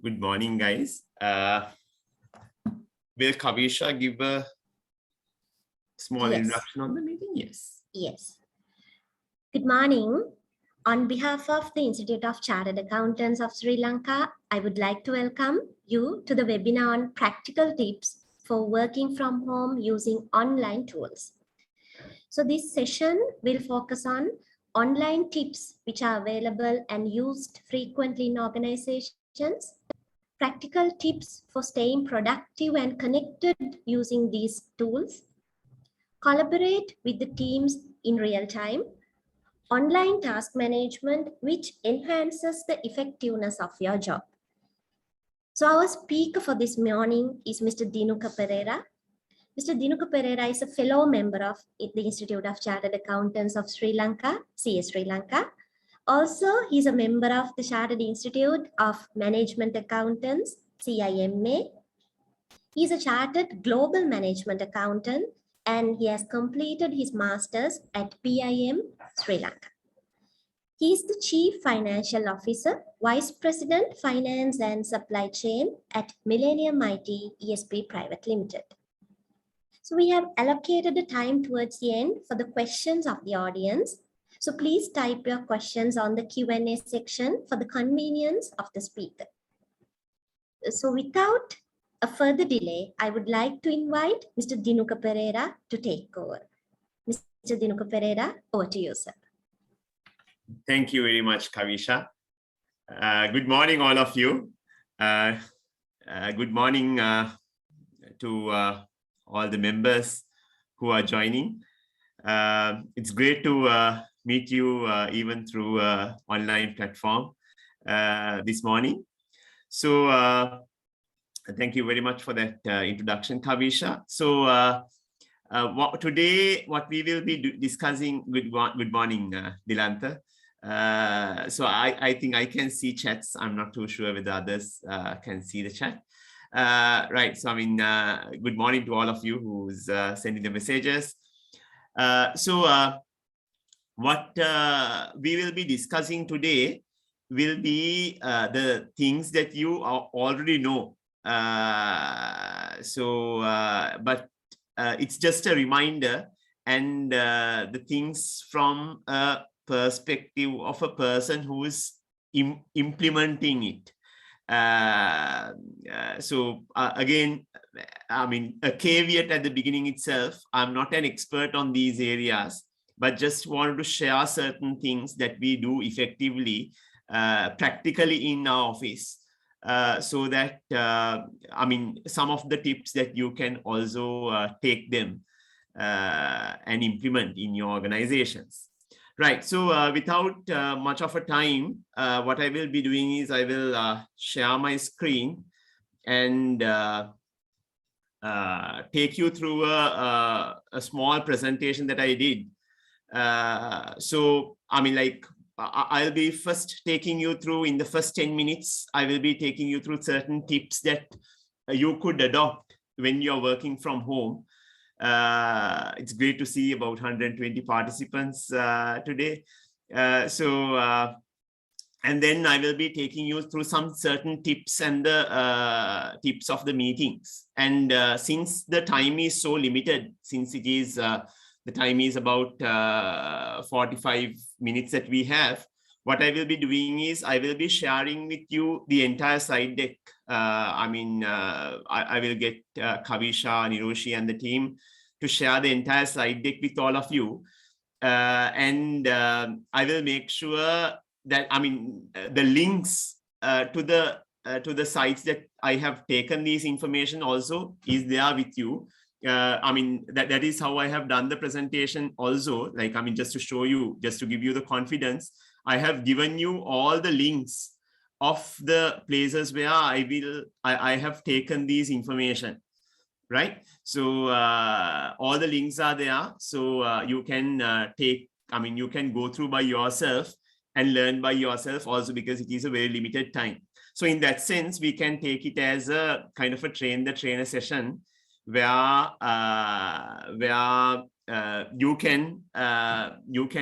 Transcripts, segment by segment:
Good morning, guys. Will Kavisha give a small introduction on the meeting? Yes. Yes. Good morning. On behalf of the Institute of Chartered Accountants of Sri Lanka, I would like to welcome you to the webinar on practical tips for working from home using online tools. So this session will focus on online tips which are available and used frequently in organizations, practical tips for staying productive and connected using these tools, collaborate with the teams in real time, online task management, which enhances the effectiveness of your job. So our speaker for this morning is Mr. Dinuka Perera. Mr. Dinuka Perera is a fellow member of the Institute of Chartered Accountants of Sri Lanka, CS Sri Lanka. Also, he's a member of the Chartered Institute of Management Accountants, CGMA. He's a Chartered Global Management Accountant and he has completed his master's at PIM, Sri Lanka. He is the Chief Financial Officer, Vice President, Finance and Supply Chain at Millennium IT ESP Private Limited. So we have allocated the time towards the end for the questions of the audience. So please type your questions on the Q&A section for the convenience of the speaker. So without a further delay, I would like to invite Mr. Dinuka Perera to take over. Mr. Dinuka Perera, over to you, sir. Thank you very much, Kavisha. Good morning, all of you. Good morning to all the members who are joining. It's great to meet you even through online platform this morning. So thank you very much for that introduction, Kavisha. So today, what we will be discussing, good morning, Dilantha. So I think I can see chats. I'm not too sure whether others can see the chat. Right, so I mean, good morning to all of you who's sending the messages. What we will be discussing today will be the things that you already know. But it's just a reminder and the things from a perspective of a person who is implementing it. Again, I mean, a caveat at the beginning itself, I'm not an expert on these areas, but just wanted to share certain things that we do effectively, practically in our office. So that, I mean, some of the tips that you can also take them and implement in your organizations. Right, so without much of a time, what I will be doing is I will share my screen and take you through a small presentation that I did. So, I mean, like, I'll be first taking you through in the first 10 minutes, I will be taking you through certain tips that you could adopt when you're working from home. It's great to see about 120 participants today. And then I will be taking you through some certain tips and the tips of the meetings. And since the time is so limited, since it is the time is about 45 minutes that we have, what I will be doing is I will be sharing with you the entire slide deck. I will get Kavisha, Niroshi and the team to share the entire slide deck with all of you. And I will make sure that, I mean, the links to the sites that I have taken these information also is there with you. I mean, that is how I have done the presentation also. Like, I mean, just to show you, just to give you the confidence, I have given you all the links of the places where I have taken these information, right? So all the links are there. So you can you can go through by yourself and learn by yourself also, because it is a very limited time. So in that sense, we can take it as a kind of a train the trainer session where you can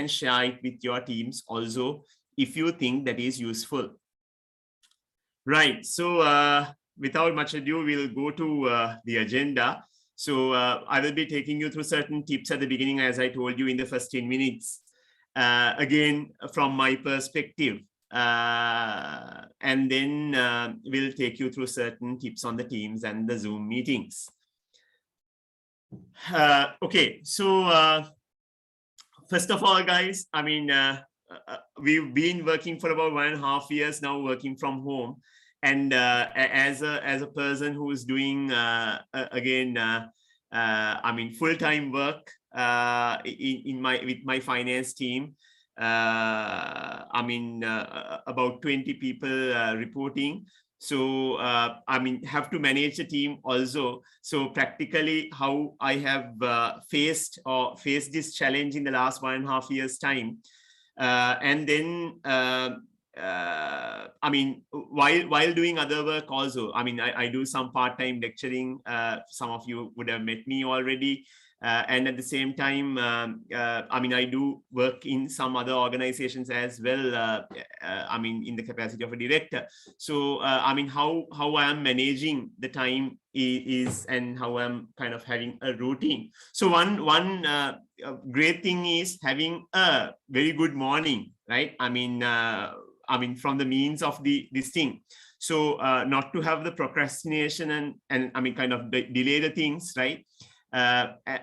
share it with your teams also if you think that is useful. Right. So without much ado, we'll go to the agenda. So I will be taking you through certain tips at the beginning, as I told you in the first 10 minutes. Again, from my perspective. And then we'll take you through certain tips on the Teams and the Zoom meetings. Okay, so first of all, guys, I mean, we've been working for about 1.5 years now, working from home. And as a person who is doing, again, I mean, full-time work with my finance team, I mean, about 20 people reporting. So, I mean, have to manage a team also. So practically how I have faced this challenge in the last 1.5 years time. And then, I mean, while doing other work also, I mean, I do some part-time lecturing. Some of you would have met me already. And at the same time, I mean, I do work in some other organizations as well. I mean, in the capacity of a director. So, I mean, how I am managing the time is and how I'm kind of having a routine. So one great thing is having a very good morning, right? I mean, from the means of this thing. So not to have the procrastination and I mean, kind of delay the things, right?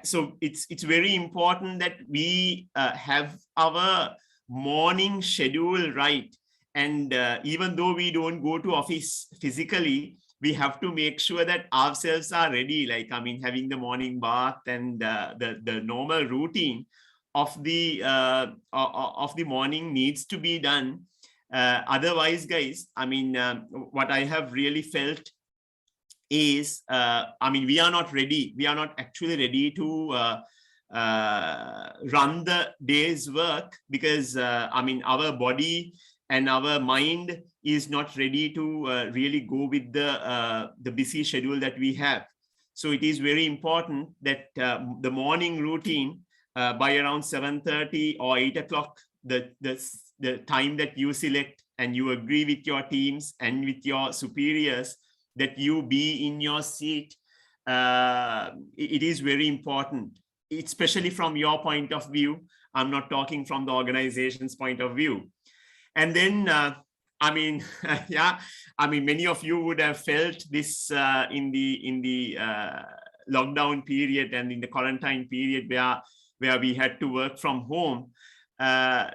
So it's very important that we have our morning schedule right. And even though we don't go to office physically, we have to make sure that ourselves are ready. Like, I mean, having the morning bath and the normal routine of the morning needs to be done. Otherwise, guys, I mean, what I have really felt is, I mean, we are not ready. We are not actually ready to run the day's work because, I mean, our body and our mind is not ready to really go with the busy schedule that we have. So it is very important that the morning routine by around 7:30 or 8 o'clock, the time that you select and you agree with your teams and with your superiors, that you be in your seat, it is very important, especially from your point of view. I'm not talking from the organization's point of view. And then, I mean, yeah, I mean, many of you would have felt this in the lockdown period and in the quarantine period where we had to work from home.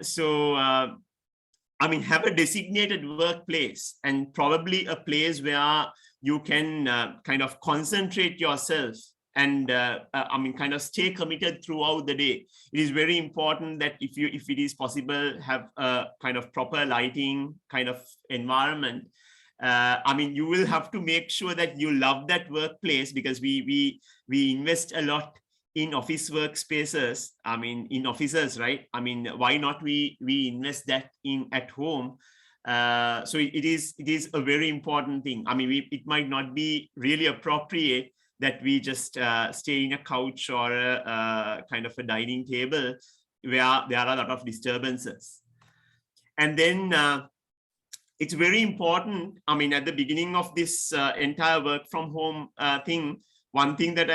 So, I mean, have a designated workplace and probably a place where you can kind of concentrate yourself and I mean, kind of stay committed throughout the day. It is very important that if it is possible, have a kind of proper lighting kind of environment. I mean, you will have to make sure that you love that workplace because we invest a lot in office workspaces. I mean, in offices, right? I mean, why not we invest that in at home? So it is a very important thing. I mean, it might not be really appropriate that we just stay in a couch or a kind of a dining table where there are a lot of disturbances. And then it's very important. I mean, at the beginning of this entire work from home thing, one thing that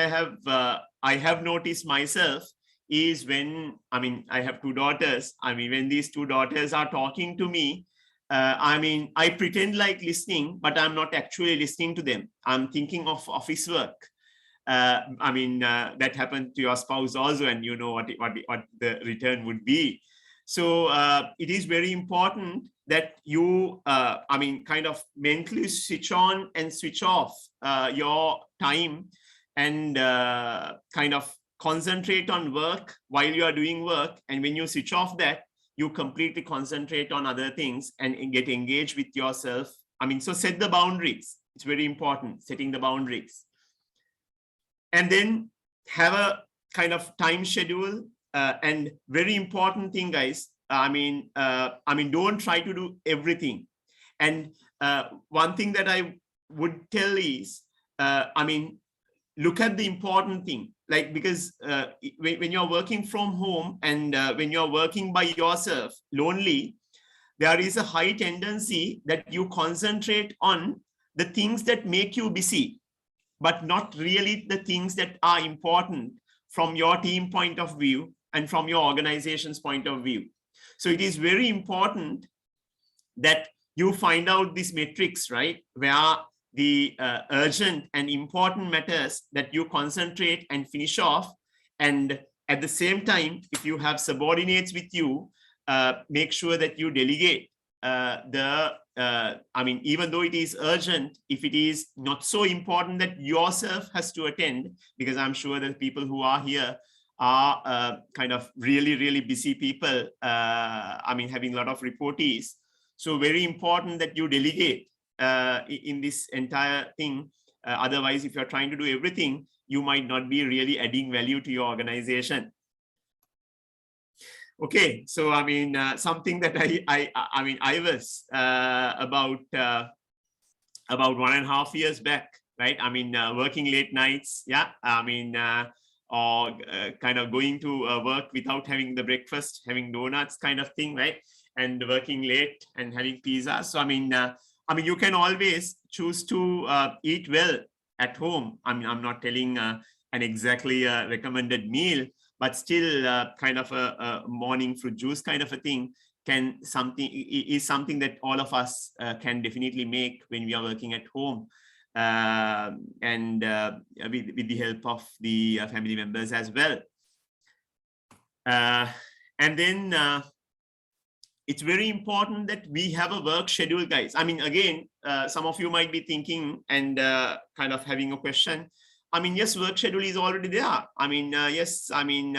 I have noticed myself is when, I mean, I have 2 daughters. I mean, when these 2 daughters are talking to me, I mean, I pretend like listening, but I'm not actually listening to them. I'm thinking of office work. I mean, that happened to your spouse also, and you know what the return would be. So it is very important that you, I mean, kind of mentally switch on and switch off your time and kind of concentrate on work while you are doing work. And when you switch off that, you completely concentrate on other things and get engaged with yourself. I mean, so set the boundaries. It's very important, setting the boundaries. And then have a kind of time schedule. And very important thing, guys, I mean, don't try to do everything. And one thing that I would tell is, I mean, look at the important thing, like, because when you're working from home and when you're working by yourself lonely, there is a high tendency that you concentrate on the things that make you busy, but not really the things that are important from your team point of view and from your organization's point of view. So it is very important that you find out this matrix, right, where the urgent and important matters that you concentrate and finish off. And at the same time, if you have subordinates with you, make sure that you delegate I mean, even though it is urgent, if it is not so important that yourself has to attend, because I'm sure that people who are here are kind of really, really busy people. I mean, having a lot of reportees. So very important that you delegate in this entire thing. Otherwise, if you're trying to do everything, you might not be really adding value to your organization. Okay, so I mean, something that I mean, I was about 1.5 years back, right? I mean, working late nights, yeah. I mean, or kind of going to work without having the breakfast, having donuts, kind of thing, right? And working late and having pizza. So I mean, you can always choose to eat well at home. I mean, I'm not telling an exactly recommended meal, but still kind of a morning fruit juice kind of a thing is something that all of us can definitely make when we are working at home, and with the help of the family members as well. And then it's very important that we have a work schedule, guys. I mean, again, some of you might be thinking and kind of having a question. I mean, yes, work schedule is already there. I mean, yes, I mean,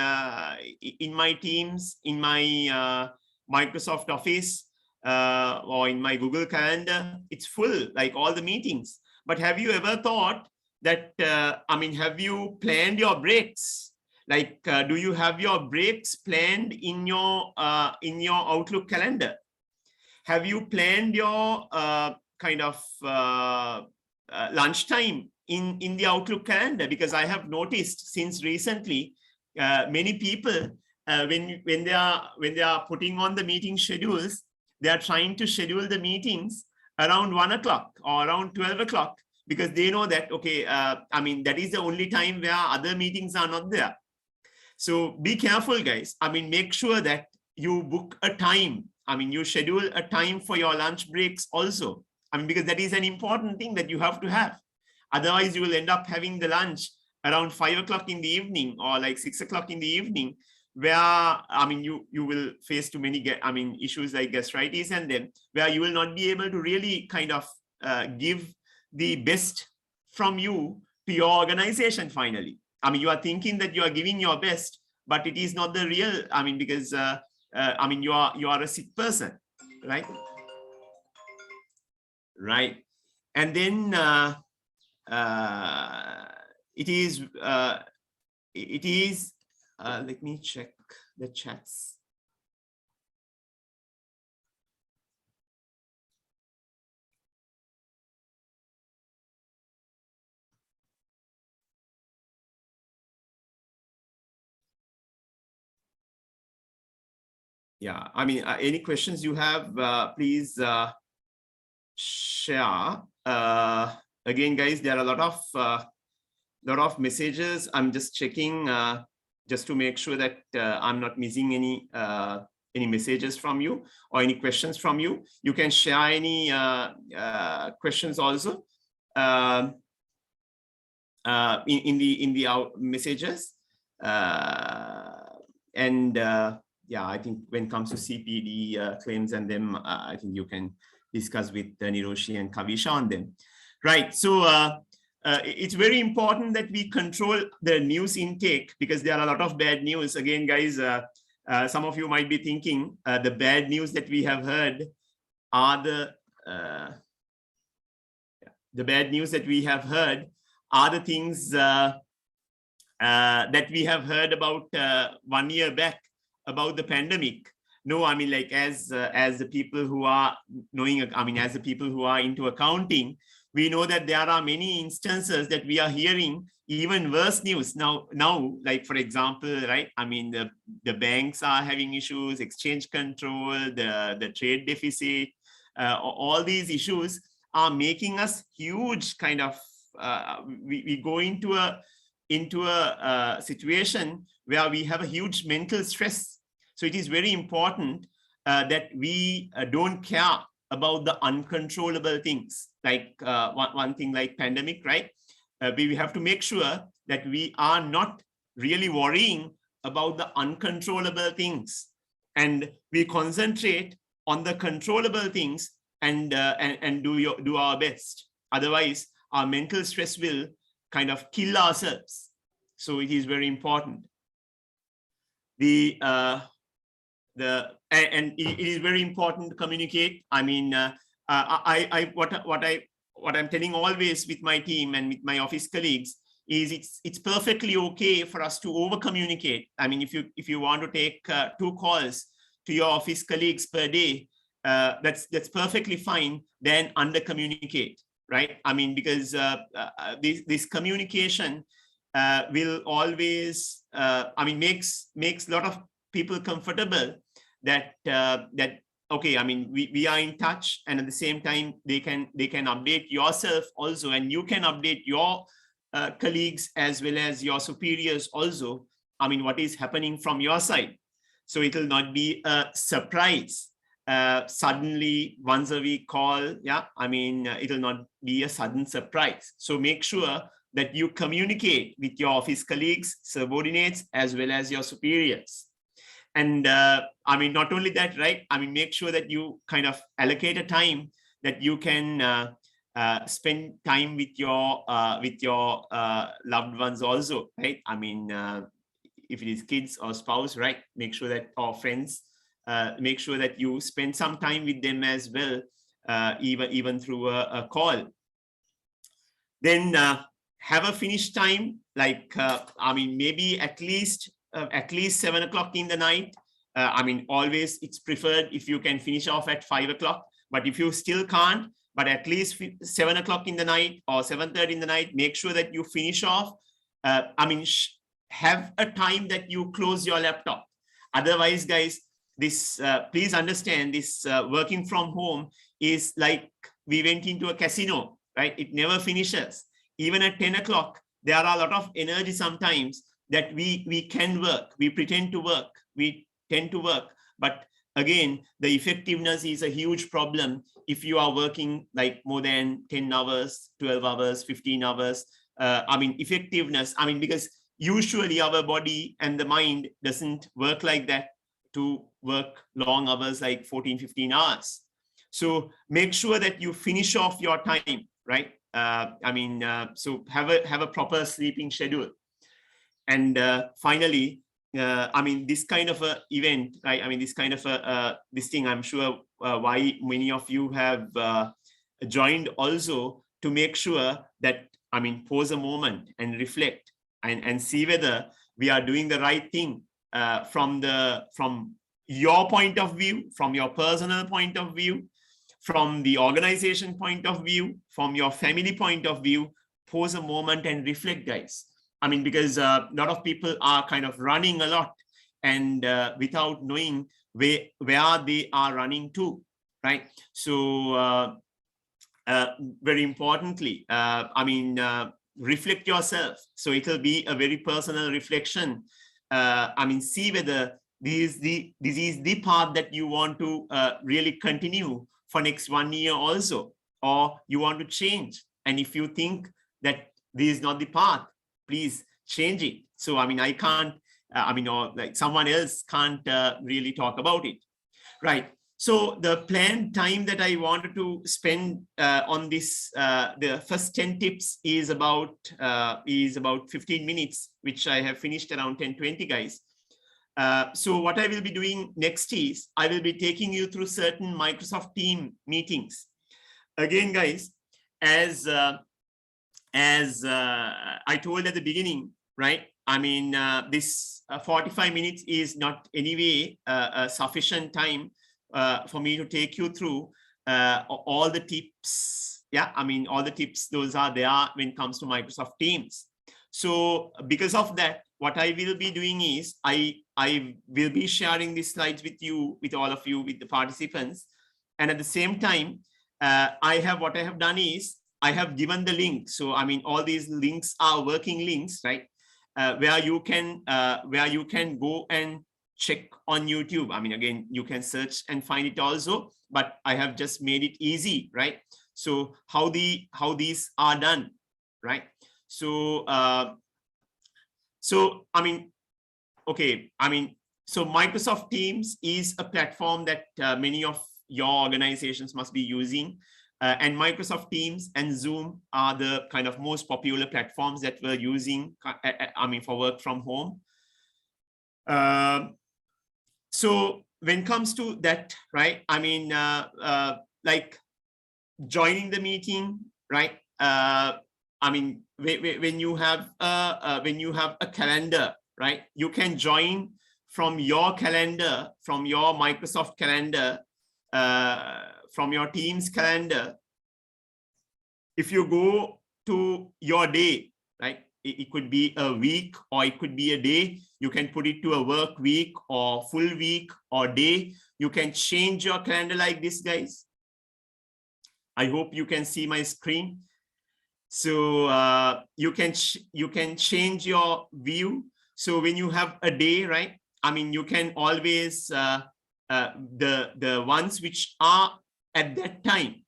in my Teams, in my Microsoft Office, or in my Google Calendar, it's full, like all the meetings. But have you ever thought that, I mean, have you planned your breaks? Like, do you have your breaks planned in your Outlook calendar? Have you planned your kind of lunchtime in the Outlook calendar? Because I have noticed since recently, many people, when they are putting on the meeting schedules, they are trying to schedule the meetings around 1 o'clock or around 12 o'clock, because they know that, okay, I mean, that is the only time where other meetings are not there. So be careful, guys. I mean, make sure that you book a time. I mean, you schedule a time for your lunch breaks also. I mean, because that is an important thing that you have to have. Otherwise, you will end up having the lunch around 5 o'clock in the evening or like 6 o'clock in the evening, where, I mean, you will face too many, I mean, issues like gastritis, and then where you will not be able to really kind of give the best from you to your organization finally. I mean, you are thinking that you are giving your best, but it is not the real, I mean, because, I mean, you are a sick person, right? Right. And then it is, let me check the chats. Yeah, I mean, any questions you have, please share. Again, guys, there are a lot of messages. I'm just checking just to make sure that I'm not missing any messages from you or any questions from you. You can share any questions also in the messages. And yeah, I think when it comes to CPD claims and them, I think you can discuss with Niroshi and Kavisha on them. Right. So it's very important that we control the news intake, because there are a lot of bad news. Again, guys, some of you might be thinking the bad news that we have heard are the bad news that we have heard are the things that we have heard about 1 year back about the pandemic. No, I mean, like as the people who are knowing, I mean, as the people who are into accounting, we know that there are many instances that we are hearing even worse news now, like for example, right? I mean, the banks are having issues, exchange control, the trade deficit, all these issues are making us huge kind of, we go into a situation where we have a huge mental stress. So it is very important that we don't care about the uncontrollable things, like one thing like pandemic, right? We have to make sure that we are not really worrying about the uncontrollable things, and we concentrate on the controllable things and do our best. Otherwise, our mental stress will kind of kill ourselves. So it is very important. And it is very important to communicate. I mean, what I'm telling always with my team and with my office colleagues is it's perfectly okay for us to over communicate. I mean, if you want to take 2 calls to your office colleagues per day, that's perfectly fine. Then under communicate, right? I mean, because this communication will always, I mean, makes a lot of people comfortable that okay, I mean, we are in touch, and at the same time they can update yourself also, and you can update your colleagues as well as your superiors also. I mean, what is happening from your side. So it will not be a surprise. Suddenly once a week call, yeah, I mean, it will not be a sudden surprise. So make sure that you communicate with your office colleagues, subordinates, as well as your superiors. And I mean, not only that, right? I mean, make sure that you kind of allocate a time that you can spend time with your loved ones also, right? I mean, if it is kids or spouse, right? Make sure that, or friends, make sure that you spend some time with them as well, even through a call. Then have a finish time, like I mean, maybe at least 7 o'clock in the night. I mean, always it's preferred if you can finish off at 5 o'clock, but if you still can't, but at least 7 o'clock in the night or 7:30 in the night, make sure that you finish off. I mean, have a time that you close your laptop. Otherwise, guys, this please understand, this working from home is like we went into a casino, right? It never finishes. Even at 10 o'clock, there are a lot of energy sometimes that we can work, we pretend to work, we tend to work. But again, the effectiveness is a huge problem if you are working like more than 10 hours, 12 hours, 15 hours. I mean, effectiveness, I mean, because usually our body and the mind doesn't work like that to work long hours, like 14, 15 hours. So make sure that you finish off your time, right? I mean, so have a proper sleeping schedule. And finally, I mean, this kind of a event, right? I mean, this kind of this thing, I'm sure why many of you have joined also, to make sure that, I mean, pause a moment and reflect and see whether we are doing the right thing from your point of view, from your personal point of view, from the organization point of view, from your family point of view. Pause a moment and reflect, guys. I mean, because a lot of people are kind of running a lot, and without knowing where they are running to, right? So very importantly, I mean, reflect yourself. So it will be a very personal reflection. I mean, see whether this is the path that you want to really continue for next 1 year also, or you want to change. And if you think that this is not the path, please change it. So, I mean, I can't, I mean, or like someone else can't really talk about it, right? So the planned time that I wanted to spend on this, the first 10 tips is about 15 minutes, which I have finished around 10:20, guys. So what I will be doing next is I will be taking you through certain Microsoft Teams meetings. Again, guys, as I told at the beginning, right? I mean, this 45 minutes is not anyway a sufficient time for me to take you through all the tips Yeah, I mean, all the tips, those are there when it comes to Microsoft Teams. So because of that, what I will be doing is I will be sharing these slides with you, with all of you, with the participants. And at the same time, what I have done is I have given the link. So, I mean, all these links are working links, right? Where you can go and check on YouTube. I mean, again, you can search and find it also, but I have just made it easy, right? So how these are done, right? So I mean, okay, I mean, so Microsoft Teams is a platform that many of your organizations must be using, and Microsoft Teams and Zoom are the kind of most popular platforms that we're using, I mean, for work from home. So when it comes to that, right, I mean, like joining the meeting, right? I mean, when you have a calendar, right? You can join from your calendar, from your Microsoft calendar, from your Teams calendar. If you go to your day, right? It could be a week or it could be a day. You can put it to a work week or full week or day. You can change your calendar like this, guys. I hope you can see my screen. So you can change your view. So when you have a day, right? I mean, you can always the ones which are at that time,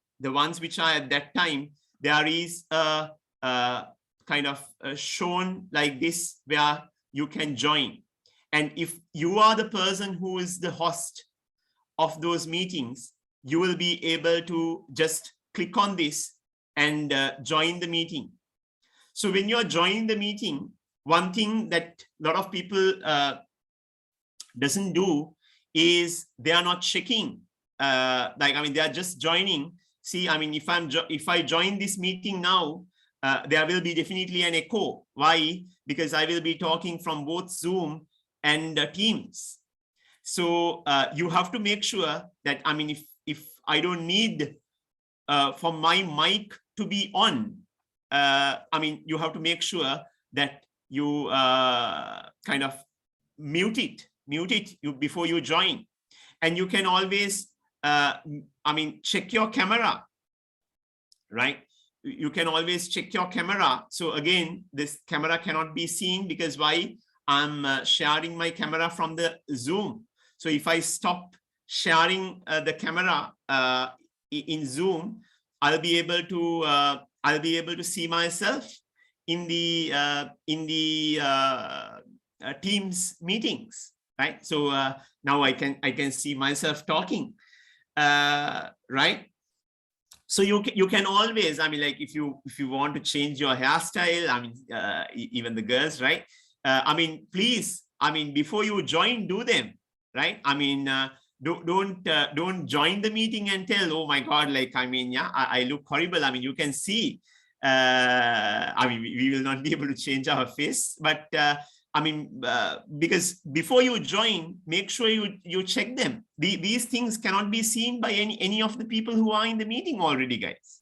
there is a kind of shown like this where you can join. And if you are the person who is the host of those meetings, you will be able to just click on this and join the meeting. So when you're joining the meeting, one thing that a lot of people doesn't do is they are not checking. Like, I mean, they are just joining. See, I mean, if I join this meeting now, there will be definitely an echo. Why? Because I will be talking from both Zoom and Teams. So you have to make sure that, I mean, if I don't need for my mic to be on, I mean, you have to make sure that you kind of mute it before you join. And you can always, I mean, check your camera, right? You can always check your camera. So again, this camera cannot be seen because why? I'm sharing my camera from the Zoom. So if I stop sharing the camera in Zoom, I'll be able to see myself in the Teams meetings, right? So now I can see myself talking, right? So you can always, I mean, like if you want to change your hairstyle, I mean, even the girls, right? I mean, please, I mean, before you join, do them, right? I mean, don't join the meeting and tell, oh my God, like, I mean, yeah, I look horrible. I mean, you can see, I mean, we will not be able to change our face, but I mean, because before you join, make sure you check them. These things cannot be seen by any of the people who are in the meeting already, guys.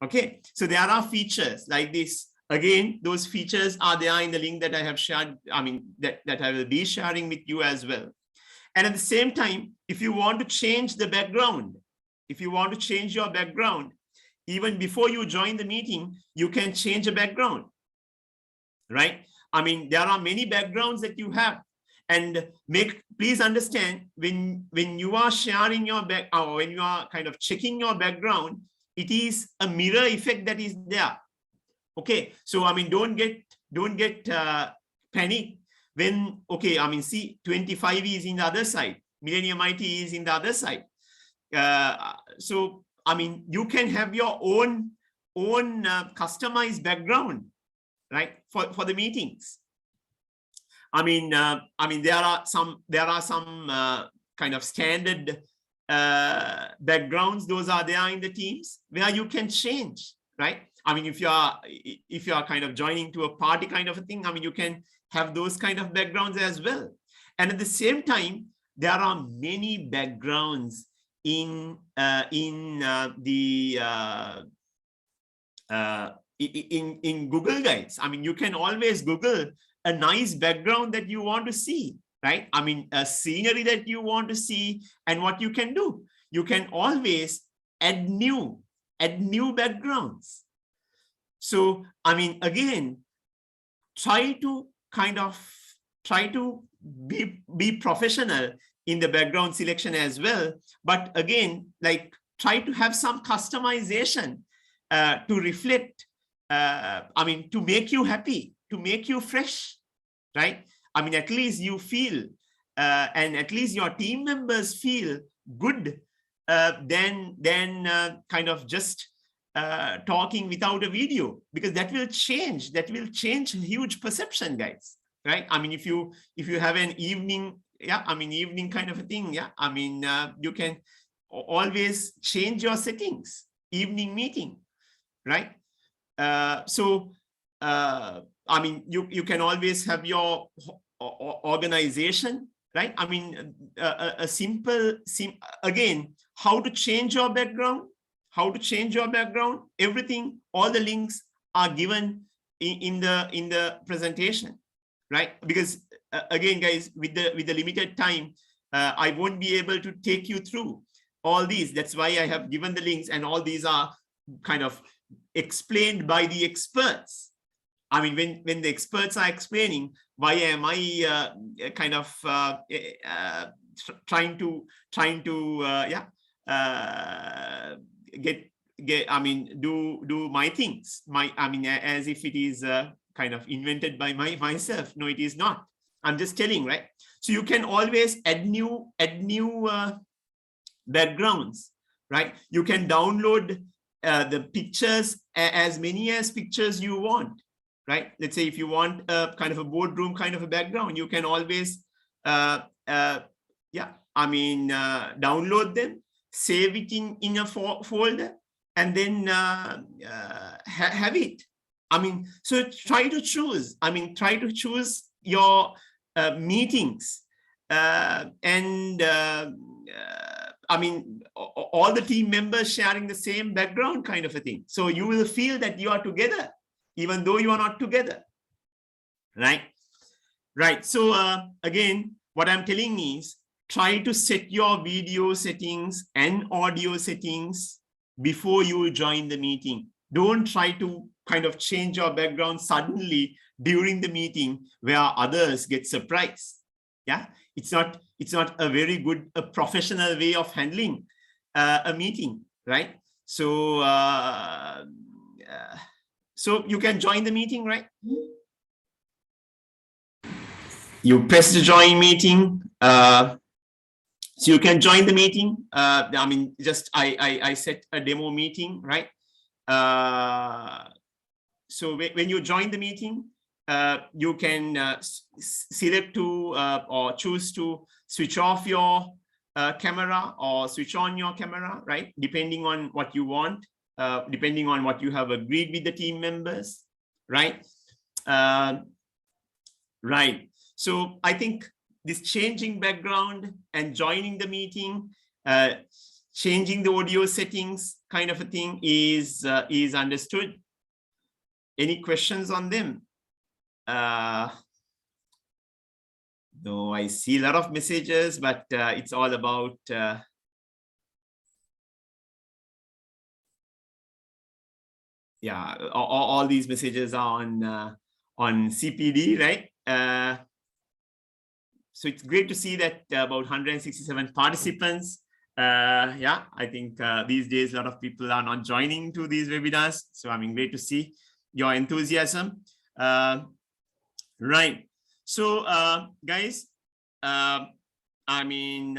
Okay, so there are features like this. Again, those features are there in the link that I have shared, I mean, that I will be sharing with you as well. And at the same time, if you want to change the background, if you want to change your background, even before you join the meeting, you can change a background, right? I mean, there are many backgrounds that you have, and please understand, when you are sharing your or when you are kind of checking your background, it is a mirror effect that is there. Okay, so I mean, don't get panic when, okay, I mean, see, 25 is in the other side, Millennium IT is in the other side. So I mean, you can have your own customized background, right, for the meetings. I mean, there are some kind of standard backgrounds. Those are there in the Teams where you can change, right? I mean, if you are kind of joining to a party kind of a thing, I mean, you can have those kind of backgrounds as well. And at the same time, there are many backgrounds in the in Google Guides. I mean, you can always Google a nice background that you want to see, right? I mean, a scenery that you want to see, and what you can do, you can always add new backgrounds. So, I mean, again, try to be professional in the background selection as well. But again, like, try to have some customization to reflect, I mean, to make you happy, to make you fresh, right? I mean, at least you feel, and at least your team members feel good, than kind of just talking without a video, because that will change huge perception, guys, right? I mean, if you have an evening, evening kind of a thing, I mean, you can always change your settings, evening meeting, right? So I mean, you can always have your organization, right? I mean, a simple, again, how to change your background, everything, all the links are given in the presentation, right? Because again, guys, with the limited time, I won't be able to take you through all these. That's why I have given the links, and all these are kind of explained by the experts. I mean, when the experts are explaining, why am I kind of trying to I mean, do my things, I mean, as if it is kind of invented by myself. No, it is not. I'm just telling, right? So you can always add new backgrounds, right? You can download the pictures, as many as pictures you want, right? Let's say if you want a kind of a boardroom kind of a background, you can always download them, save it in a folder, and then have it. I mean, so try to choose your meetings, and I mean, all the team members sharing the same background kind of a thing. So you will feel that you are together, even though you are not together, right? Right. So again, what I'm telling is, try to set your video settings and audio settings before you join the meeting. Don't try to kind of change your background suddenly during the meeting where others get surprised. Yeah, it's not a very good professional way of handling a meeting, right? So so you can join the meeting, right? You press the join meeting. So you can join the meeting. I mean, just I set a demo meeting, right? So when you join the meeting, you can select to or choose to switch off your camera or switch on your camera, right? Depending on what you want, depending on what you have agreed with the team members, right? Right. So I think this changing background and joining the meeting, changing the audio settings kind of a thing is understood. Any questions on them? No, I see a lot of messages, but it's all about yeah, all these messages are on CPD, right? So it's great to see that about 167 participants. Yeah, I think these days a lot of people are not joining to these webinars. So I mean, great to see your enthusiasm. Right. So guys, I mean,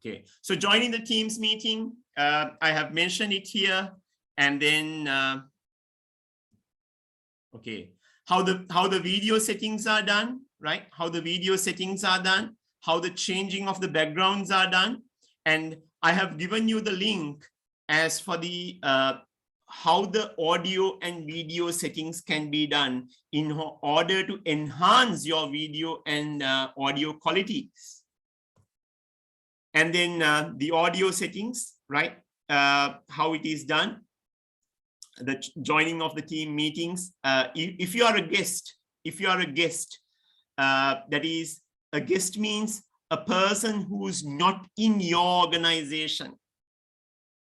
okay. So joining the Teams meeting, I have mentioned it here, and then okay, how the video settings are done, right? How the video settings are done, how the changing of the backgrounds are done, and I have given you the link as for the how the audio and video settings can be done in order to enhance your video and audio qualities. And then the audio settings, right? How it is done. the joining of the team meetings. If you are a guest, that is, a guest means a person who's not in your organization,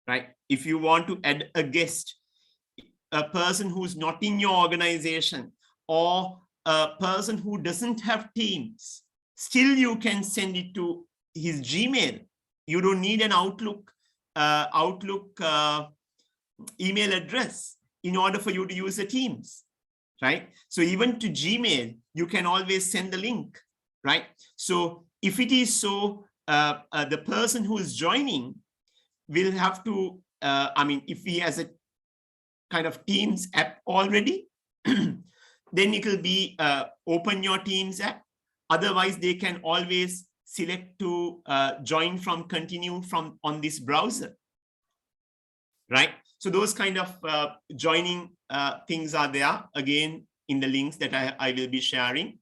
right? If you want to add a guest, a person who's not in your organization, or a person who doesn't have Teams, still you can send it to his Gmail. You don't need an Outlook email address in order for you to use the Teams, right? So even to Gmail, you can always send the link, right? So if it is so, the person who is joining will have to, I mean, if he has a kind of Teams app already, then it will be open your Teams app. Otherwise, they can always select to join from continue from on this browser, right? So those kind of joining things are there, again, in the links that I will be sharing.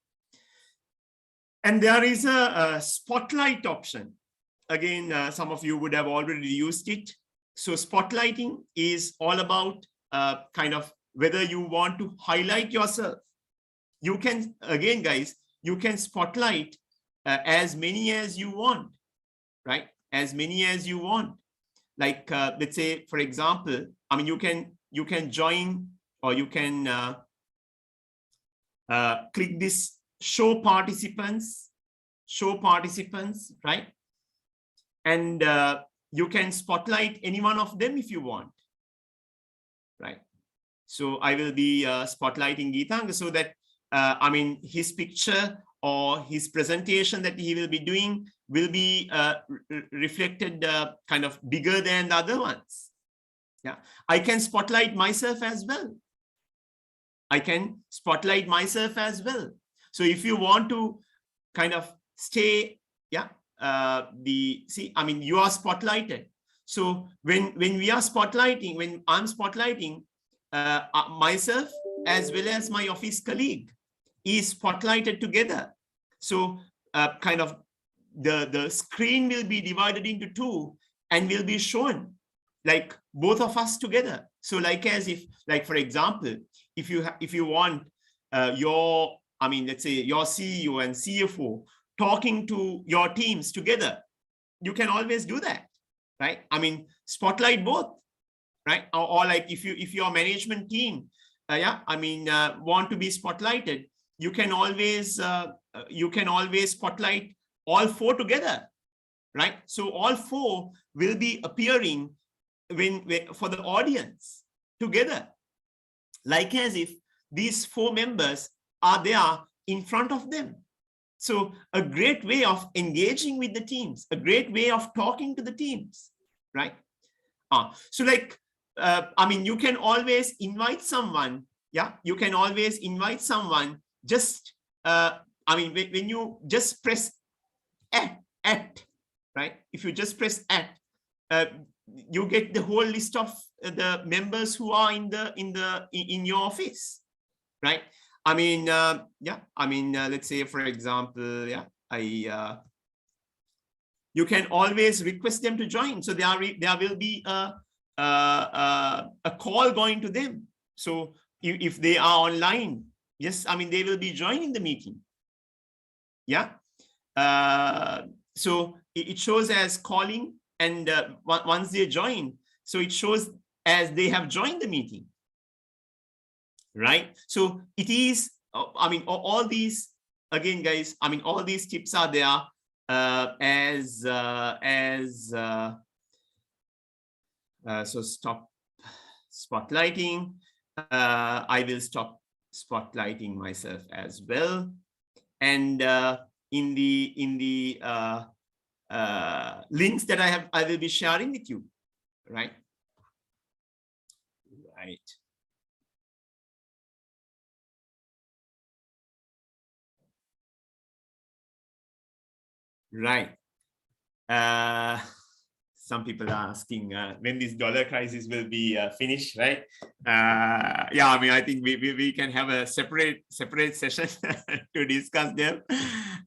And there is a spotlight option. Again, some of you would have already used it. So spotlighting is all about kind of whether you want to highlight yourself. You can, again, guys, you can spotlight as many as you want, right? As many as you want. Like, let's say, for example, I mean, you can join, or you can click this show participants, right? And you can spotlight any one of them if you want, right? So I will be spotlighting Geethanga so that, I mean, his picture or his presentation that he will be doing will be reflected kind of bigger than the other ones. Yeah, I can spotlight myself as well. So if you want to kind of stay, yeah, I mean, you are spotlighted. So when we are spotlighting, when I'm spotlighting myself as well as my office colleague is spotlighted together. So kind of the screen will be divided into two and will be shown like both of us together. So like as if, like, for example, if you want your, I mean, let's say your CEO and CFO talking to your teams together, you can always do that, right? I mean, spotlight both, right? Or like if your management team, yeah, I mean, want to be spotlighted, you can always spotlight all four together, right? So all four will be appearing when for the audience together, like as if these four members are there in front of them. So a great way of engaging with the teams, a great way of talking to the teams, right? So like, I mean, you can always invite someone. Yeah, you can always invite someone. Just, I mean, when you just press at, right? If you just press at, you get the whole list of the members who are in your office, right? I mean, yeah, I mean, let's say, for example, yeah, you can always request them to join. So there will be a call going to them. So if they are online, yes, I mean, they will be joining the meeting. Yeah. So it shows as calling, and once they join, so it shows as they have joined the meeting, right? So it is, I mean, all these, again, guys, I mean, all these tips are there so stop spotlighting. I will stop spotlighting myself as well. And in the links that I will be sharing with you, right? Right. Right. Some people are asking when this dollar crisis will be finished, right? Yeah, I mean, I think we can have a separate session to discuss them.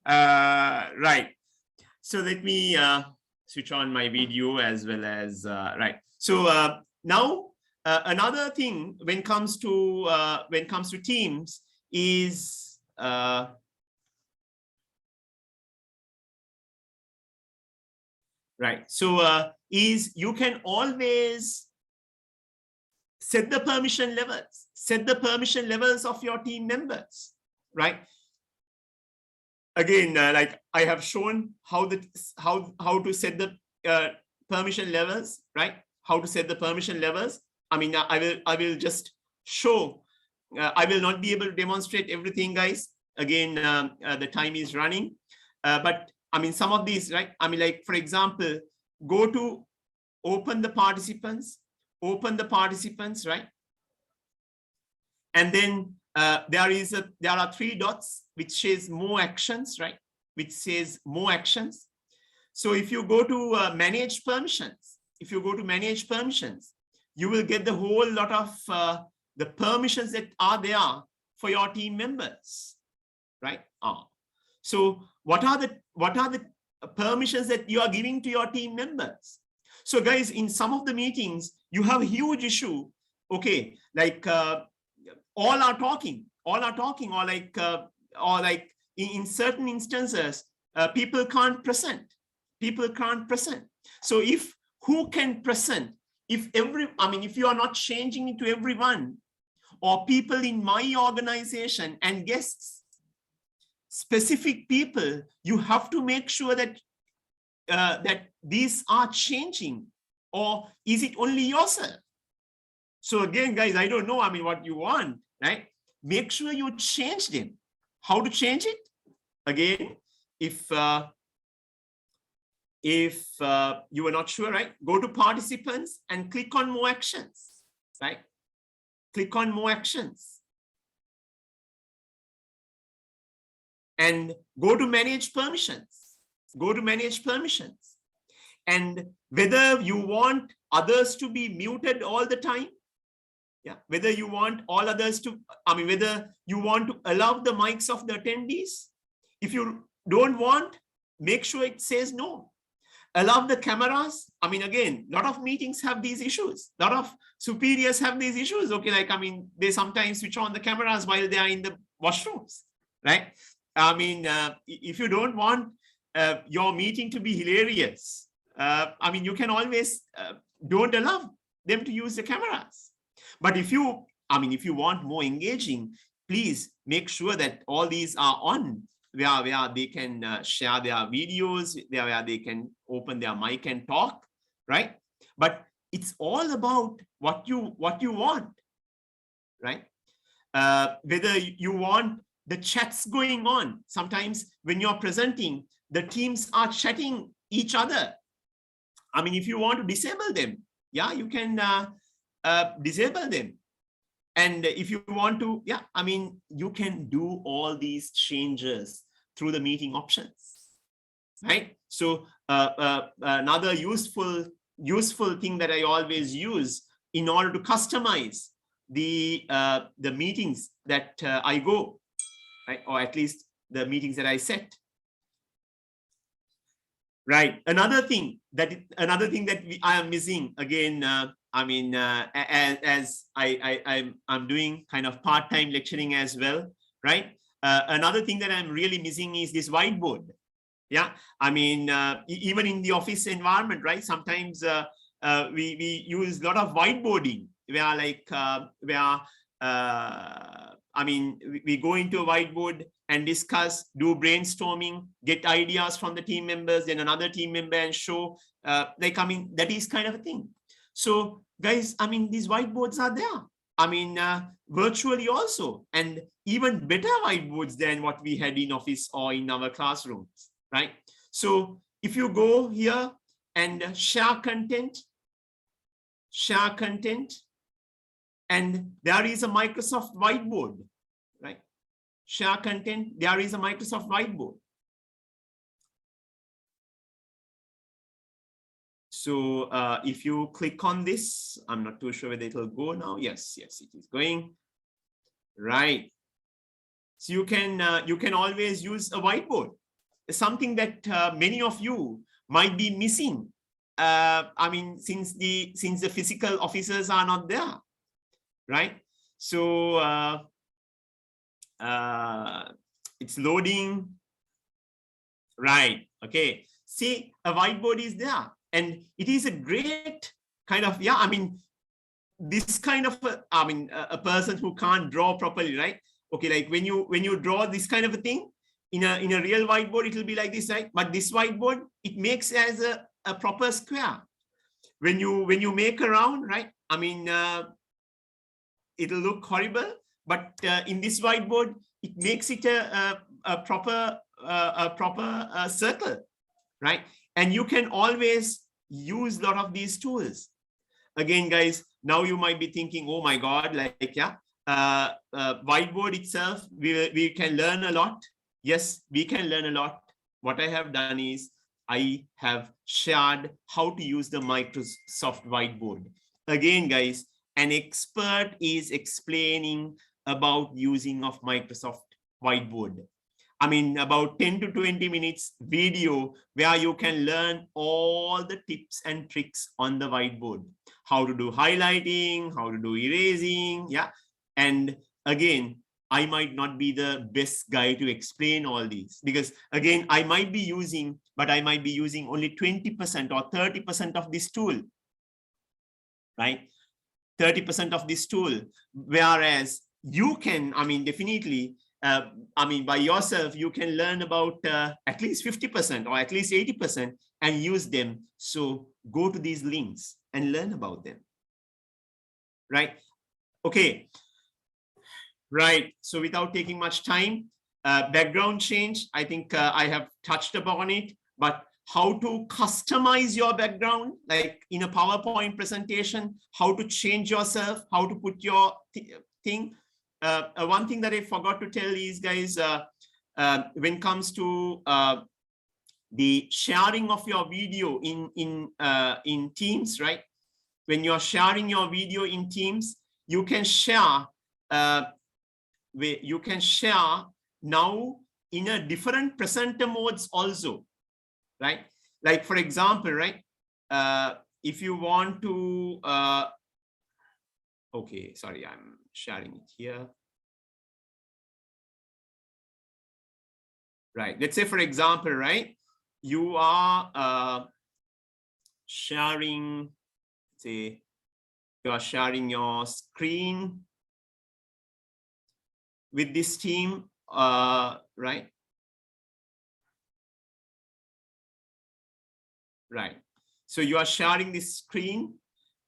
Right. So let me switch on my video as well as, right. So now Another thing when it comes to teams is right. So is you can always set the permission levels. Set the permission levels of your team members, right? Again, like I have shown how to set the permission levels, right? How to set the permission levels. I mean, I will just show. I will not be able to demonstrate everything, guys. Again, the time is running, but I mean, some of these, right? I mean, like for example, go to open the participants, right? And then there are 3 dots which says more actions, right? Which says more actions. So if you go to manage permissions, you will get the whole lot of the permissions that are there for your team members, right? So what are the permissions that you are giving to your team members? So guys, in some of the meetings, you have a huge issue. Okay, like all are talking, or like in certain instances, people can't present. So who can present? If you are not changing it to everyone, or people in my organization and guests, specific people, you have to make sure that that these are changing, or is it only yourself? So again, guys, I don't know, I mean, what you want, right? Make sure you change them. How to change it? Again, if you are not sure, right? Go to participants and click on more actions, right? Click on more actions. And go to manage permissions. And whether you want others to be muted all the time, yeah, whether you want all others to, whether you want to allow the mics of the attendees. If you don't want, make sure it says no. Allow the cameras. Again, a lot of meetings have these issues. A lot of superiors have these issues. Okay, like, they sometimes switch on the cameras while they are in the washrooms, right? If you don't want your meeting to be hilarious, you can always don't allow them to use the cameras. But if you want more engaging, please make sure that all these are on, where they can share their videos, where they can open their mic and talk, right? But it's all about what you want, right? Whether you want the chats going on. Sometimes when you're presenting, the teams are chatting each other. If you want to disable them, yeah, you can disable them. And if you want to, yeah, you can do all these changes through the meeting options, right? So another useful thing that I always use in order to customize the meetings that I go, right? Or at least the meetings that I set. Right. Another thing that I am missing again. As I'm doing kind of part-time lecturing as well, right? Another thing that I'm really missing is this whiteboard. Yeah. Even in the office environment, right? Sometimes we use a lot of whiteboarding, where we go into a whiteboard and discuss, do brainstorming, get ideas from the team members, then another team member and show, that is kind of a thing. So guys, these whiteboards are there. Virtually also, and even better whiteboards than what we had in office or in our classrooms, right? So if you go here and share content, and there is a Microsoft Whiteboard, right? Share content, there is a Microsoft Whiteboard. So if you click on this, I'm not too sure whether it will go now. Yes, it is going. Right. So you can always use a whiteboard. Something that many of you might be missing I mean, since the physical officers are not there, right? So it's loading, right? Okay, see, a whiteboard is there, and it is a great kind of, yeah, I mean, this kind of a person who can't draw properly, right? Okay, like when you draw this kind of a thing in a real whiteboard, it will be like this, right? But this whiteboard, it makes as a proper square. When you make a round, right? I mean, it'll look horrible, but in this whiteboard, it makes it a proper circle, right? And you can always use a lot of these tools. Again, guys, now you might be thinking, oh my God, like, yeah, whiteboard itself, we can learn a lot. Yes, we can learn a lot. What I have done is I have shared how to use the Microsoft Whiteboard. Again, guys, an expert is explaining about using of Microsoft Whiteboard. I mean, about 10 to 20 minutes video where you can learn all the tips and tricks on the whiteboard. How to do highlighting, how to do erasing, yeah. And again, I might not be the best guy to explain all these, because again, I might be using, but I might be using only 20% or 30% of this tool, right? 30% of this tool, whereas you can, I mean, definitely, I mean, by yourself, you can learn about at least 50% or at least 80% and use them. So go to these links and learn about them, right? Okay. Right. So without taking much time, background change, I think I have touched upon it, but how to customize your background, like in a PowerPoint presentation, how to change yourself, how to put your thing. One thing that I forgot to tell is, guys, when it comes to the sharing of your video in Teams, right? When you're sharing your video in Teams, you can share now in a different presenter modes also, right? Like, for example, right? If you want to, okay, sorry, I'm sharing it here. Right, let's say, for example, right? You are sharing, say, you are sharing your screen with this team, right? Right. So you are sharing this screen.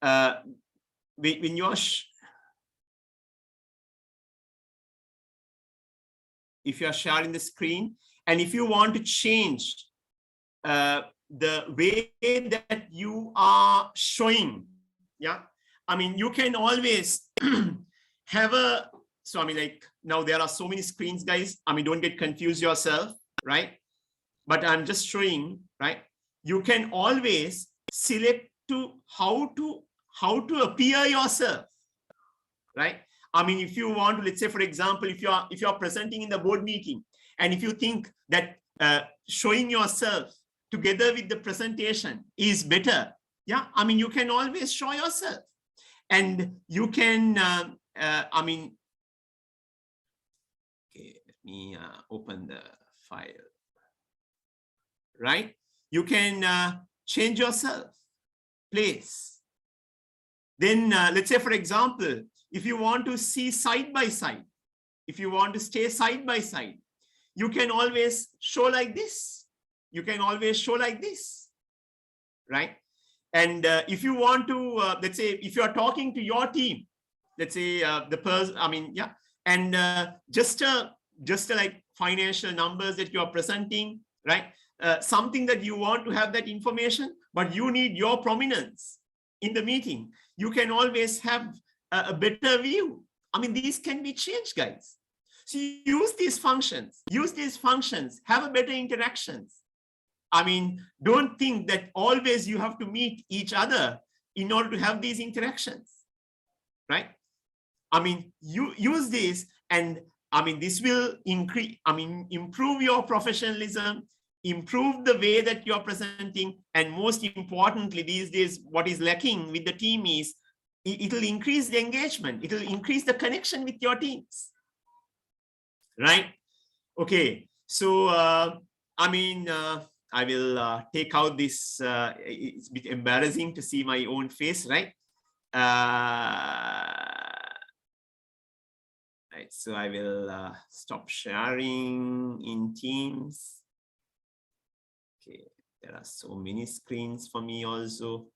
When you are, if you are sharing the screen, and if you want to change the way that you are showing, yeah, I mean, you can always have a, so I mean, like, now there are so many screens, guys. I mean, don't get confused yourself, right? But I'm just showing, right? You can always select to how to appear yourself, right? I mean, if you want to, let's say, for example, if you are presenting in the board meeting, and if you think that showing yourself together with the presentation is better, yeah, I mean, you can always show yourself, and you can, I mean, okay, let me open the file, right? You can change yourself, place. Then let's say, for example, if you want to see side by side, if you want to stay side by side, you can always show like this. You can always show like this, right? And if you want to, let's say, if you are talking to your team, let's say the person, I mean, yeah, and just like financial numbers that you are presenting, right? Something that you want to have that information, but you need your prominence in the meeting. You can always have a better view. I mean, these can be changed, guys. So use these functions, have a better interactions. I mean, don't think that always you have to meet each other in order to have these interactions, right? I mean, you use this, and I mean, this will increase, I mean, improve your professionalism, improve the way that you're presenting. And most importantly, these days, what is lacking with the team is it will increase the engagement. It will increase the connection with your teams, right? Okay, so I mean, I will take out this. It's a bit embarrassing to see my own face, right? Right, so I will stop sharing in Teams. Okay, there are so many screens for me also.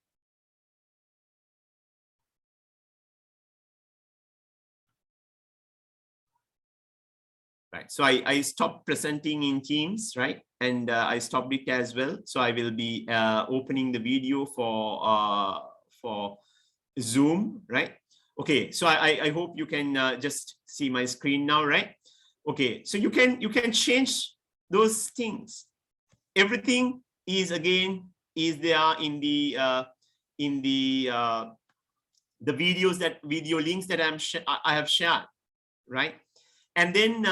Right, so I stopped presenting in Teams, right? And I stopped it as well. So I will be opening the video for Zoom, right? Okay, so I hope you can just see my screen now, right? Okay, so you can change those things. Everything is there in the video links that I have shared, right? And then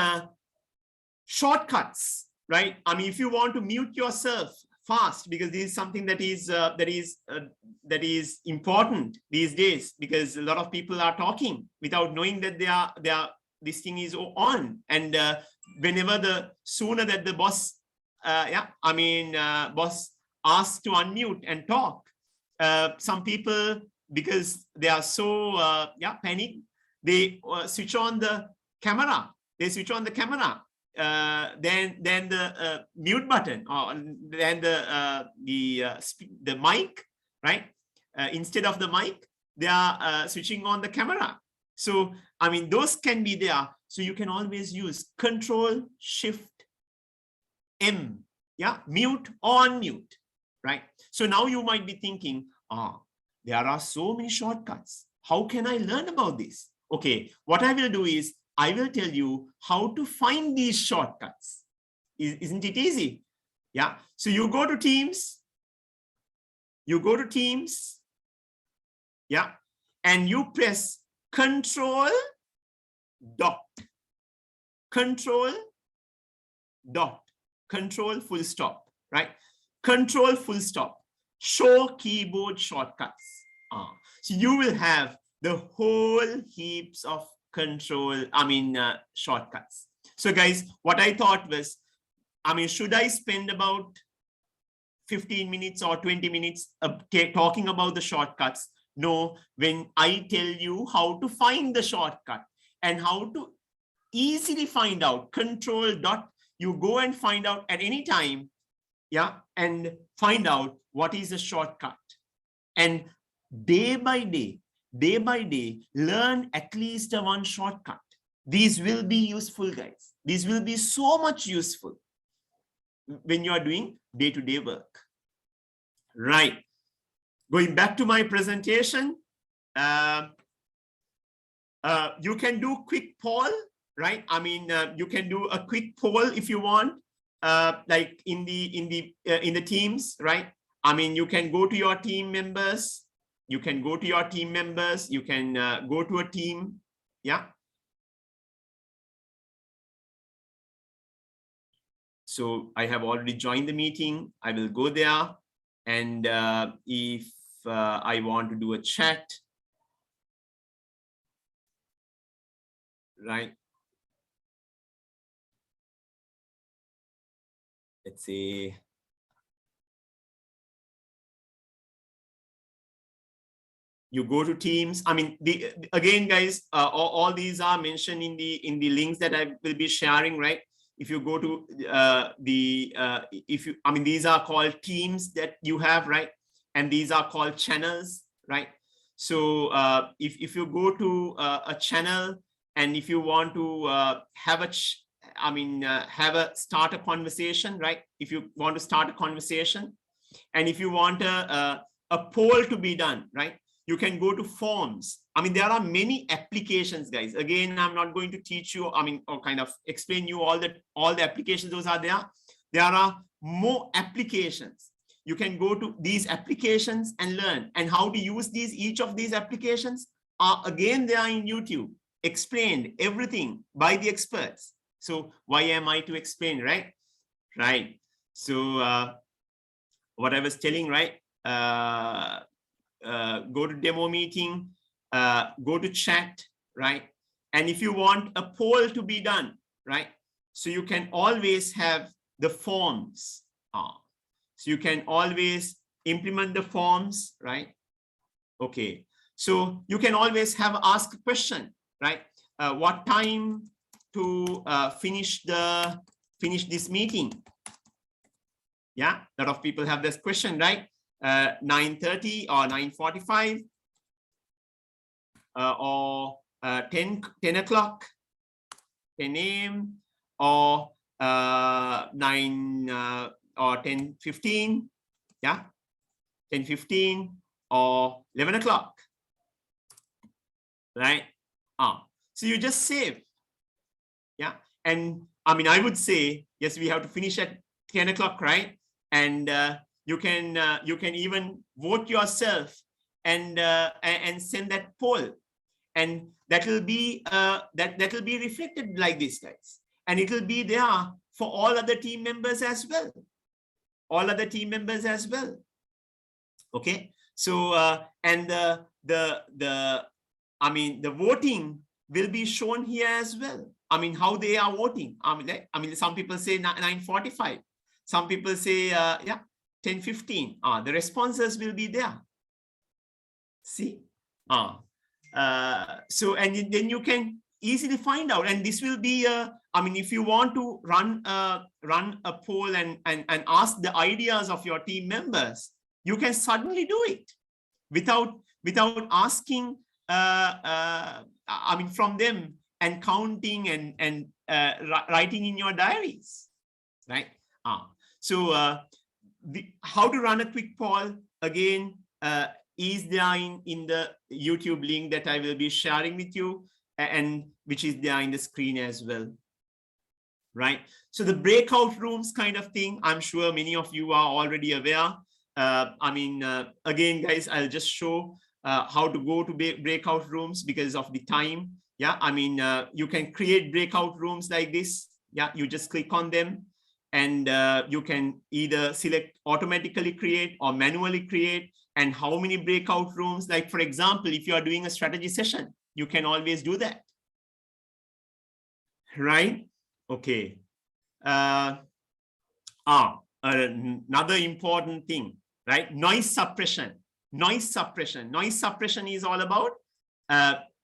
shortcuts, right? I mean, if you want to mute yourself fast, because this is something that is important these days, because a lot of people are talking without knowing that this thing is on. And whenever the sooner that the boss, boss asks to unmute and talk, some people, because they are so panicked, they switch on the camera. They switch on the camera. Then the mute button, or then the mic, right? Instead of the mic, they are switching on the camera. So I mean, those can be there. So you can always use Control Shift M, yeah, mute or unmute, right? So now you might be thinking, there are so many shortcuts. How can I learn about this? Okay, what I will do is I will tell you how to find these shortcuts. Isn't it easy? Yeah. So you go to Teams. Yeah. And you press Control full stop, right? Control full stop. Show keyboard shortcuts. So you will have the whole heaps of shortcuts. So guys, what I thought was, should I spend about 15 minutes or 20 minutes talking about the shortcuts? No, when I tell you how to find the shortcut and how to easily find out, Control dot, you go and find out at any time, yeah, and find out what is the shortcut. And day by day, learn at least one shortcut. These will be useful, guys. These will be so much useful when you are doing day-to-day work. Right. Going back to my presentation, you can do quick poll, right? You can do a quick poll if you want, like in the teams, right? You can go to your team members. You can go to a team, yeah. So I have already joined the meeting. I will go there, and if I want to do a chat, right? Let's say, you go to Teams. Again, guys, all these are mentioned in the links that I will be sharing, right? If you go to these are called teams that you have, right? And these are called channels, right? So if you go to a channel, and if you want to start a conversation, right? If you want to start a conversation, and if you want a poll to be done, right? You can go to forms. There are many applications, guys. Again, I'm not going to teach you, or kind of explain you all the applications those are there. There are more applications. You can go to these applications and learn. And how to use each of these applications are, again, they are in YouTube, explained everything by the experts. So why am I to explain, right? Right. So what I was telling, right? Go to demo meeting, go to chat, right? And if you want a poll to be done, right? So you can always have the forms. So you can always implement the forms, right? Okay. So you can always have ask a question, right? What time to finish this meeting? Yeah, a lot of people have this question, right? 9:30 or 9:45 or 10 o'clock, 10 a.m. or 9 or 10:15, yeah, 10:15 or 11 o'clock, right? So you just save, yeah. And I mean, I would say, yes, we have to finish at 10 o'clock, right? And you can even vote yourself and send that poll, and that will be that will be reflected like this, guys, and it will be there for all other team members as well. All other team members as well. Okay. So and the I mean, the voting will be shown here as well. I mean, how they are voting. I mean, some people say 9:45. Some people say, yeah, 10:15. The responses will be there. See? So, and then you can easily find out. And this will be, I mean, if you want to run a poll and ask the ideas of your team members, you can suddenly do it without asking, I mean, from them and counting and writing in your diaries, right? So how to run a quick poll, again, is there in the YouTube link that I will be sharing with you, and which is there in the screen as well, right? So the breakout rooms kind of thing, I'm sure many of you are already aware. I mean, again, guys, I'll just show how to go to breakout rooms because of the time. Yeah, I mean, you can create breakout rooms like this. Yeah, you just click on them, and you can either select automatically create or manually create, and how many breakout rooms. Like, for example, if you are doing a strategy session, you can always do that, right? Okay. Another important thing, right? Noise suppression. Noise suppression. Noise suppression is all about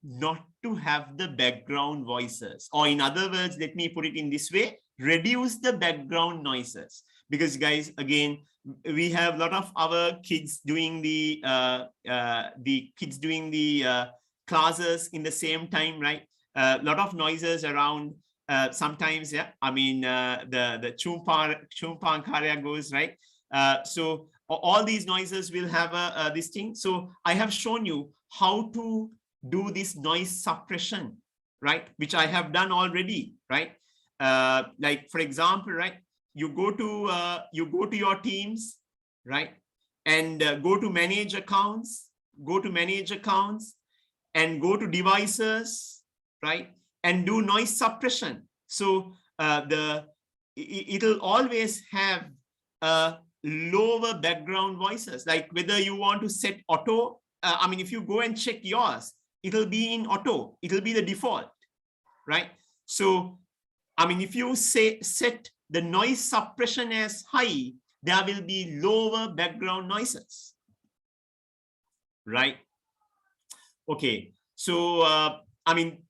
not to have the background voices, or in other words, let me put it in this way, reduce the background noises. Because, guys, again, we have a lot of our kids doing the classes in the same time, right? A lot of noises around. Sometimes, yeah, I mean, the chumpang karya goes, right? So all these noises will have this thing. So I have shown you how to do this noise suppression, right? Which I have done already, right? Like, for example, right? You go to your teams, right? And go to manage accounts, and go to devices, right? And do noise suppression. So it'll always have lower background voices. Like, whether you want to set auto, I mean, if you go and check yours, it'll be in auto. It'll be the default, right? So, I mean, if you set the noise suppression as high, there will be lower background noises, right? Okay. So, I mean,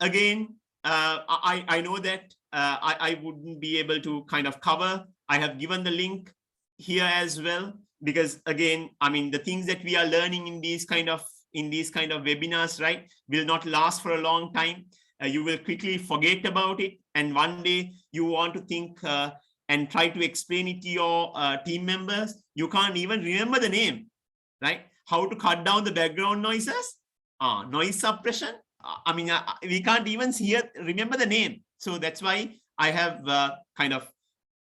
again, I know that I wouldn't be able to kind of cover. I have given the link here as well, because, again, I mean, the things that we are learning in these kind of webinars, right, will not last for a long time. You will quickly forget about it, and one day you want to think and try to explain it to your team members. You can't even remember the name, right? How to cut down the background noises, noise suppression. I mean, we can't even remember the name. So that's why I have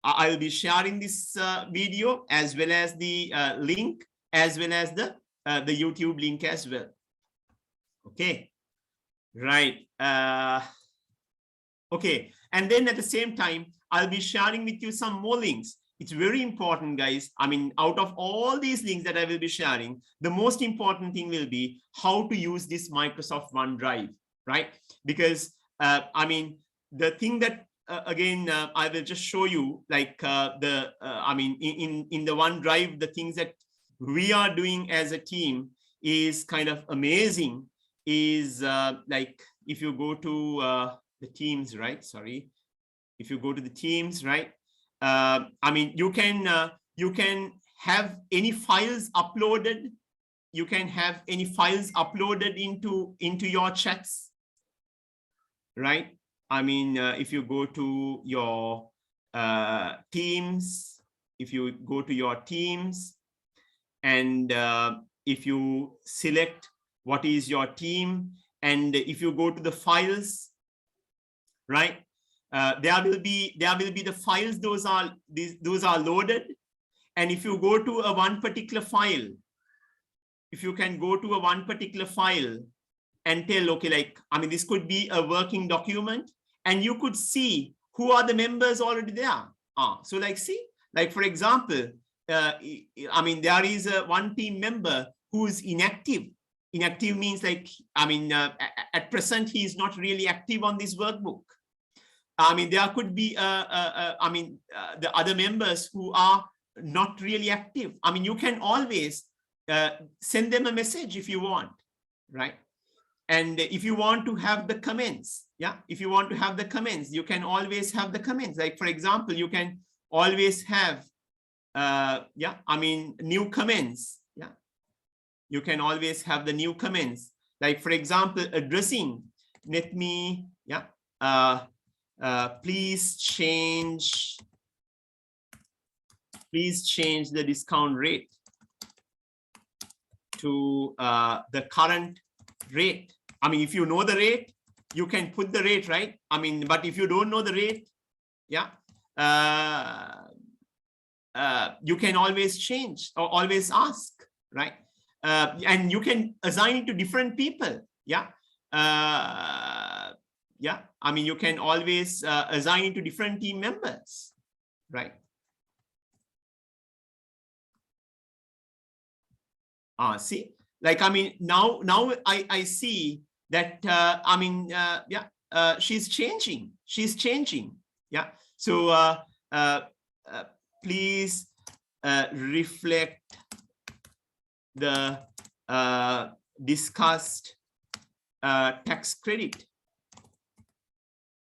I will be sharing this video, as well as the link, as well as the YouTube link as well. Okay, right. Okay, and then at the same time, I'll be sharing with you some more links. It's very important, guys. I mean, out of all these links that I will be sharing, the most important thing will be how to use this Microsoft OneDrive, right? Because, I mean, the thing that, again, I will just show you, like I mean, in the OneDrive, the things that we are doing as a team is kind of amazing. Is like, if you go to the teams, right? Sorry, if you go to the teams, right? I mean, you can have any files uploaded. You can have any files uploaded into your chats, right? I mean, if you go to your teams, if you go to your teams, and if you select what is your team, and if you go to the files, right? There will be the files. Those are loaded, and if you go to one particular file, if you can go to one particular file and tell, okay, like, I mean, this could be a working document, and you could see who are the members already there. So like, see, like, for example, I mean, there is one team member who is inactive. Inactive means, like, I mean, at present, he is not really active on this workbook. I mean, there could be, I mean, the other members who are not really active. I mean, you can always send them a message if you want, right? And if you want to have the comments, yeah, if you want to have the comments, you can always have the comments. Like, for example, you can always have, yeah, I mean, new comments. Yeah, you can always have the new comments. Like, for example, addressing, let me, yeah, please change the discount rate to the current rate. I mean, if you know the rate, you can put the rate, right? I mean, but if you don't know the rate, yeah, you can always change or always ask, right? And you can assign it to different people. Yeah. Yeah, I mean, you can always assign it to different team members, right? See, like, I mean, now I see that, I mean, yeah, she's changing. Yeah. So please reflect the discussed tax credit.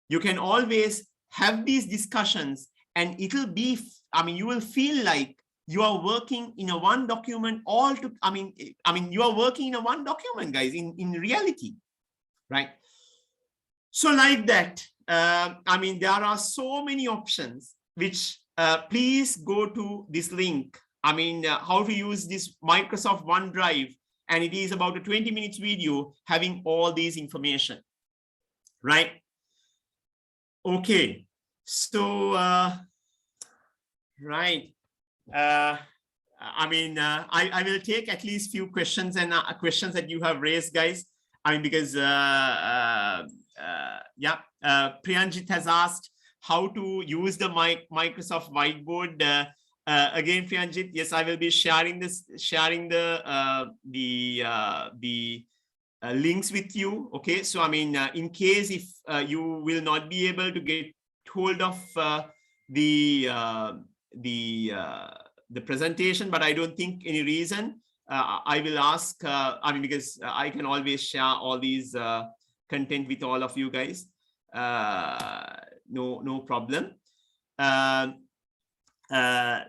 You can always have these discussions, and it'll be, I mean, you will feel like you are working in a one document I mean, you are working in a one document, guys, in reality, right? So like that, I mean, there are so many options, which please go to this link. I mean, how to use this Microsoft OneDrive, and it is about a 20 minutes video having all these information, right? Okay, so right. I mean, I will take at least few questions and questions that you have raised, guys. I mean, because yeah, Priyanjit has asked how to use the Microsoft Whiteboard. Again, Priyanjit, yes, I will be sharing the links with you. Okay, so I mean, in case if you will not be able to get hold of the presentation, but I don't think any reason. I will ask, I mean, because I can always share all these content with all of you guys. No problem.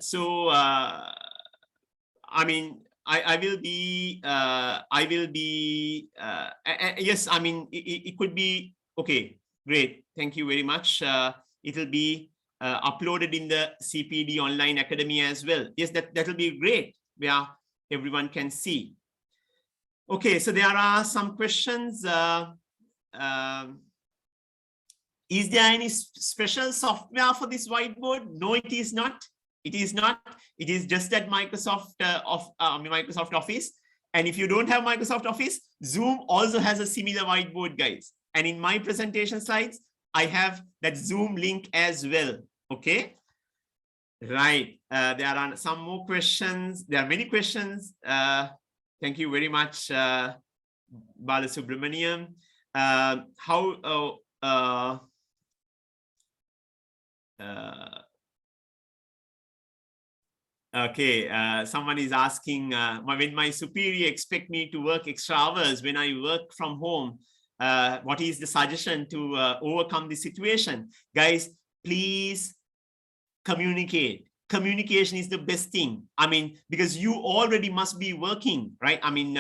So I mean, I will be yes, I mean, it could be okay. Great, thank you very much. It will be uploaded in the CPD Online Academy as well. Yes, that will be great, where everyone can see. Okay, so there are some questions. Is there any special software for this whiteboard? No, it is not. It is not. It is just that Microsoft Microsoft Office. And if you don't have Microsoft Office, Zoom also has a similar whiteboard, guys. And in my presentation slides, I have that Zoom link as well. Okay. Right. There are some more questions. There are many questions. Thank you very much, Balasubramaniam. Okay, someone is asking, when my superior expect me to work extra hours when I work from home, what is the suggestion to overcome the situation? Guys, please communicate. Communication is the best thing. I mean, because you already must be working, right? I mean,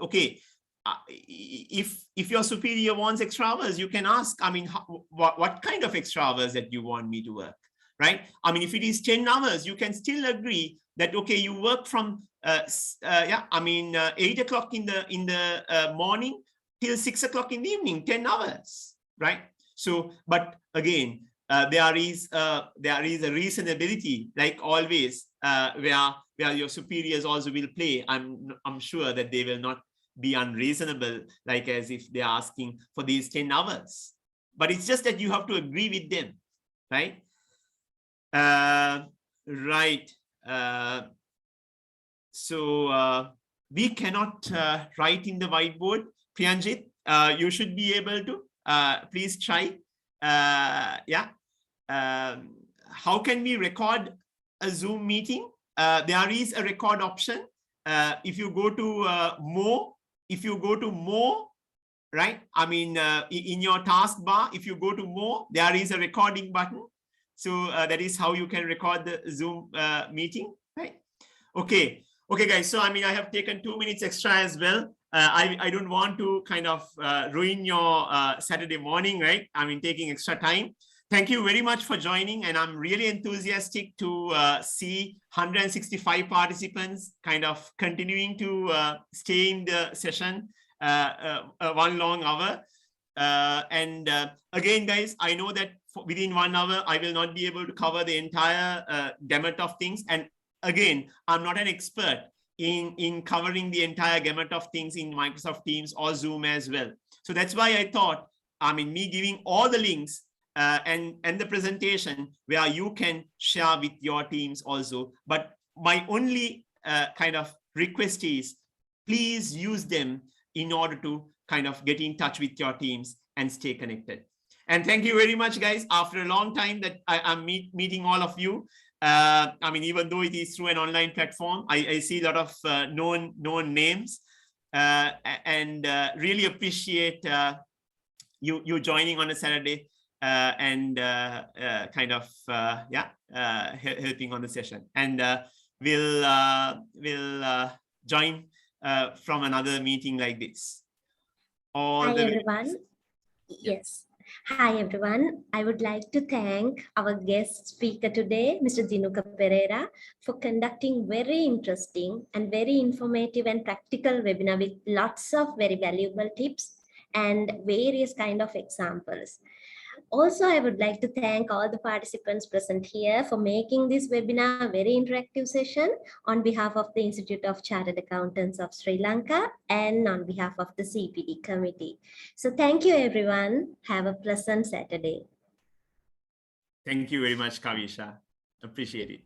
okay. If your superior wants extra hours, you can ask, I mean, what kind of extra hours that you want me to work, right? I mean, if it is 10 hours, you can still agree that, okay, you work from, 8 o'clock in the morning till 6 o'clock in the evening, 10 hours, right? So, but again, there is a reasonability, like always, where your superiors also will play. I'm sure that they will not be unreasonable, like as if they're asking for these 10 hours. But it's just that you have to agree with them, right? Right. So we cannot write in the whiteboard. Priyanjit, you should be able to. Please try. Yeah. How can we record a Zoom meeting? There is a record option. If you go to more, right? I mean, in your taskbar, if you go to more, there is a recording button. So that is how you can record the Zoom meeting, right? Okay, guys. So I mean, I have taken 2 minutes extra as well. I don't want to kind of ruin your Saturday morning, right? I mean, taking extra time. Thank you very much for joining, and I'm really enthusiastic to see 165 participants kind of continuing to stay in the session 1 long hour. Again, guys, I know that within 1 hour, I will not be able to cover the entire gamut of things. And again, I'm not an expert in covering the entire gamut of things in Microsoft Teams or Zoom as well. So that's why I thought, I mean, me giving all the links and the presentation where you can share with your teams also. But my only kind of request is, please use them in order to kind of get in touch with your teams and stay connected. And thank you very much, guys. After a long time that I'm meeting all of you. I mean, even though it is through an online platform, I see a lot of known names, and really appreciate you joining on a Saturday and kind of helping on the session. And we'll join from another meeting like this. Hi, everyone. Yes. Hi, everyone. I would like to thank our guest speaker today, Mr. Dinuka Perera, for conducting very interesting and very informative and practical webinar with lots of very valuable tips and various kind of examples. Also, I would like to thank all the participants present here for making this webinar a very interactive session on behalf of the Institute of Chartered Accountants of Sri Lanka and on behalf of the CPD committee. So thank you, everyone. Have a pleasant Saturday. Thank you very much, Kavisha. Appreciate it.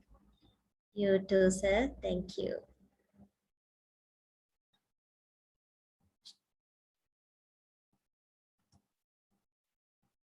You too, sir. Thank you.